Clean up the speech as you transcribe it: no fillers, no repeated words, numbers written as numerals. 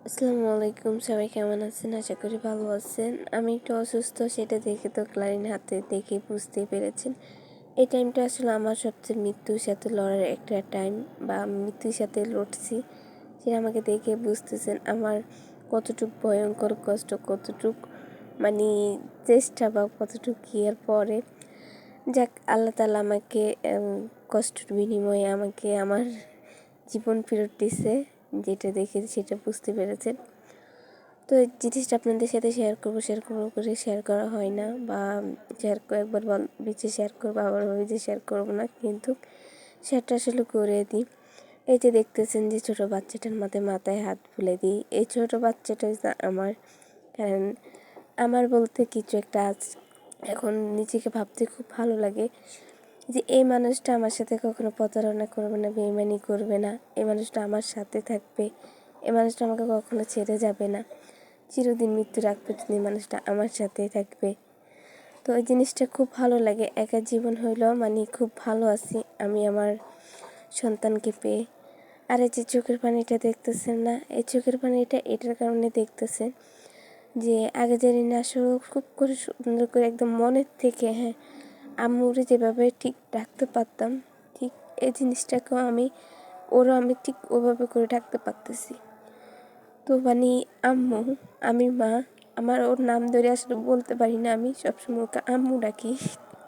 আসসালামু আলাইকুম, সবাই কেমন আছেন? আশা করি ভালো আছেন। আমি একটু অসুস্থ, সেটা দেখে তো ক্লায়েন্ট হাতে দেখে বুঝতেই পেরেছেন। এই টাইমটা আসলে আমার সবচেয়ে মৃত্যুর সাথে লড়ার একটা টাইম, বা আমি মৃত্যুর সাথে লড়ছি, সেটা আমাকে দেখে বুঝতেছেন আমার কতটুক ভয়ঙ্কর কষ্ট, কতটুক মানে চেষ্টা বা কতটুক ইয়ের পরে যাক আল্লাহ তাআলা আমাকে কষ্টের বিনিময়ে আমাকে আমার জীবন ফেরত দিছে, যেটা দেখে সেটা বুঝতে পেরেছেন। তো এই জিনিসটা আপনাদের সাথে শেয়ার করবো করে শেয়ার করা হয় না, বা একবার বিচে শেয়ার করবো, আবার যে শেয়ার করবো না, কিন্তু শেয়ারটা আসলে করে দিই। এই যে দেখতেছেন যে ছোটো বাচ্চাটার মাথায় হাত বুলে দিই, এই ছোটো বাচ্চাটা আমার, কারণ আমার বলতে কিছু একটা আছে। এখন নিজেকে ভাবতে খুব ভালো লাগে যে এই মানুষটা আমার সাথে কখনো প্রতারণা করবে না, বেইমানি করবে না, এই মানুষটা আমার সাথে থাকবে, এই মানুষটা আমাকে কখনো ছেড়ে যাবে না, চিরদিন মৃত্যুর আগ পর্যন্ত এই মানুষটা আমার সাথেই থাকবে। তো ওই জিনিসটা খুব ভালো লাগে। একা জীবন হইল খুব ভালো আছি আমি আমার সন্তানকে পেয়ে। আর এই যে চোখের পানিটা দেখতেছেন না, এই চোখের পানিটা এটার কারণে দেখতেছেন যে আগে জানি না আসলে খুব করে সুন্দর করে একদম মনের থেকে, হ্যাঁ, আম্মুরে যেভাবে ঠিক ডাকতে পারতাম, ঠিক এই জিনিসটাকেও আমি ঠিক ওভাবে করে ডাকতে পারতেছি। তো আম্মু, আমি মা, আমার ওর নাম ধরে আসলে বলতে পারি না, আমি সবসময় ওকে আম্মু ডাকি।